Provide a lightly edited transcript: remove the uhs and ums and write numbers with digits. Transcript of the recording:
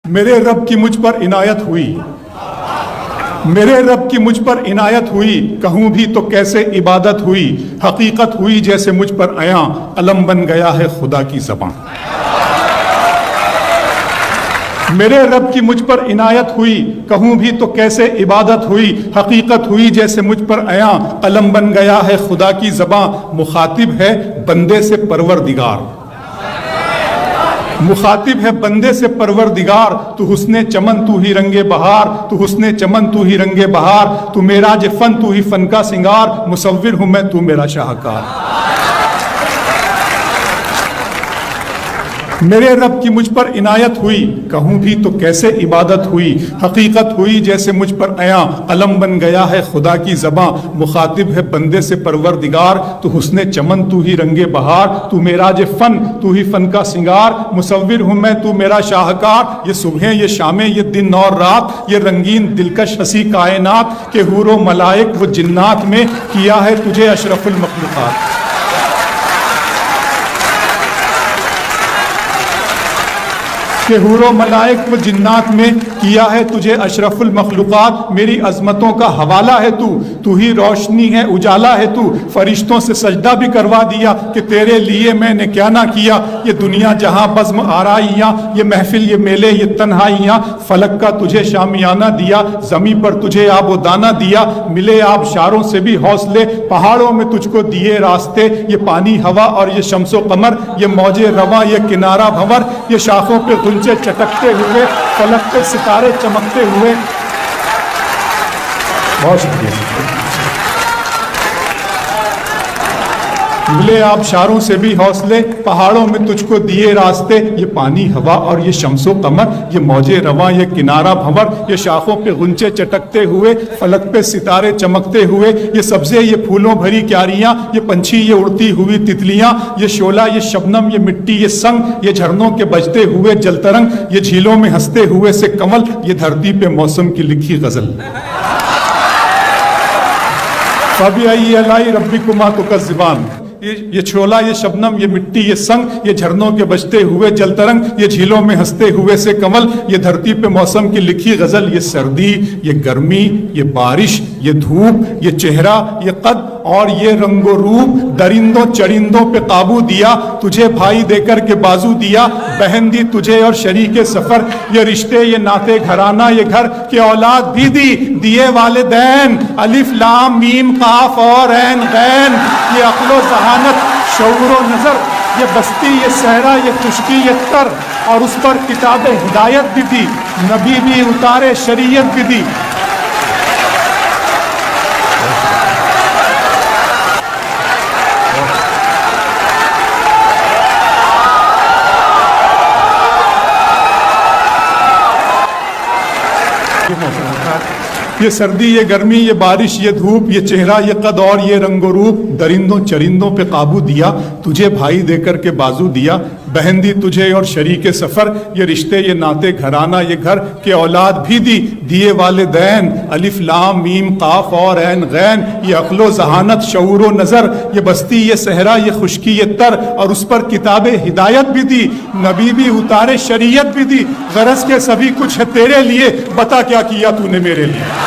میرے رب کی مجھ پر عنایت ہوئی، میرے رب کی مجھ پر عنایت ہوئی، کہوں بھی تو کیسے عبادت ہوئی، حقیقت ہوئی جیسے مجھ پر عیاں، علم بن گیا ہے خدا کی زبان۔ میرے رب کی مجھ پر عنایت ہوئی، کہوں بھی تو کیسے عبادت ہوئی، حقیقت ہوئی جیسے مجھ پر عیاں، علم بن گیا ہے خدا کی زبان۔ مخاطب ہے بندے سے پروردگار، مخاطب ہے بندے سے پروردگار، تو حسن چمن تو ہی رنگ بہار، تو حسن چمن تو ہی رنگ بہار، تو معراج فن تو ہی فن کا سنگار، مصور ہوں میں تو میرا شاہکار۔ میرے رب کی مجھ پر عنایت ہوئی، کہوں بھی تو کیسے عبادت ہوئی، حقیقت ہوئی جیسے مجھ پر عیاں، علم بن گیا ہے خدا کی زباں۔ مخاطب ہے بندے سے پروردگار، تو حسن چمن تو ہی رنگ بہار، تو معراج فن تو ہی فن کا سنگار، مصور ہوں میں تو میرا شاہکار۔ یہ صبحیں یہ شامیں یہ دن اور رات، یہ رنگین دلکش ہنسی کائنات، کہ حور و ملائک و جنات میں کیا ہے تجھے اشرف المخلوقات۔ کہ حور و ملائک و جنات میں کیا ہے تجھے اشرف المخلوقات۔ میری عظمتوں کا حوالہ ہے تو ہی روشنی ہے اجالا ہے تو، فرشتوں سے سجدہ بھی کروا دیا کہ تیرے لیے میں نے کیا نہ کیا۔ یہ دنیا جہاں بزم آرائیاں، یہ محفل یہ میلے یہ تنہائیاں، فلک کا تجھے شامیانہ دیا، زمین پر تجھے آب و دانہ دیا، ملے آبشاروں سے بھی حوصلے، پہاڑوں میں تجھ کو دیے راستے، یہ پانی ہوا اور یہ شمس و قمر، یہ موج رواں یہ کنارہ بھنور، یہ شاخوں پہ غنچے چٹکتے ہوئے، فلک پہ ستارے چمکتے ہوئے۔ بہت شکریہ۔ ملے آبشاروں سے بھی حوصلے، پہاڑوں میں تجھ کو دیے راستے، یہ پانی ہوا اور یہ شمس و قمر، یہ موج رواں یہ کنارہ بھنور، یہ شاخوں پہ غنچے چٹکتے ہوئے، فلک پہ ستارے چمکتے ہوئے، یہ سبزے یہ پھولوں بھری کیاریاں، یہ پنچھی یہ اڑتی ہوئی تتلیاں، یہ شعلہ یہ شبنم یہ مٹی یہ سنگ، یہ جھرنوں کے بجتے ہوئے جل ترنگ، یہ جھیلوں میں ہنستے ہوئے سے کمل، یہ دھرتی پہ موسم کی لکھی غزل۔ فَبِأَيِّ آلَاءِ رَبِّكُمَا تُكَذِّبَانِ، یہ چھولا یہ شبنم یہ مٹی یہ سنگ، یہ جھرنوں کے بجتے ہوئے جل ترنگ، یہ جھیلوں میں ہنستے ہوئے سے کمل، یہ دھرتی پہ موسم کی لکھی غزل۔ یہ سردی یہ گرمی یہ بارش یہ دھوپ یہ چہرہ یہ قد اور یہ رنگ و روپ، درندوں چرندوں پہ قابو دیا، تجھے بھائی دے کر کے بازو دیا، بہن دی تجھے اور شریک سفر، یہ رشتے یہ ناتے گھرانہ یہ گھر، کہ اولاد بھی دیے والدین، الف لام میم قاف اور عین غین، یہ عقل و ذہانت شعور و نظر، یہ بستی یہ صحرا یہ خشکی یہ تر، اور اس پر کتاب ہدایت بھی دی، نبی بھی اتارے شریعت بھی دی۔ یہ سردی یہ گرمی یہ بارش یہ دھوپ، یہ چہرہ یہ قد اور یہ رنگ و روپ، درندوں چرندوں پہ قابو دیا، تجھے بھائی دے کر کے بازو دیا، بہن دی تجھے اور شریک سفر، یہ رشتے یہ ناتے گھرانہ یہ گھر، کہ اولاد بھی دیے والدین، الف لام میم قاف اور عین غین، یہ عقل و ذہانت شعور و نظر، یہ بستی یہ صحرا یہ خشکی یہ تر، اور اس پر کتاب ہدایت بھی دی، نبی بھی اتارے شریعت بھی دی، غرض کے سبھی کچھ ہے تیرے لیے، بتا کیا کیا تو نے میرے لیے۔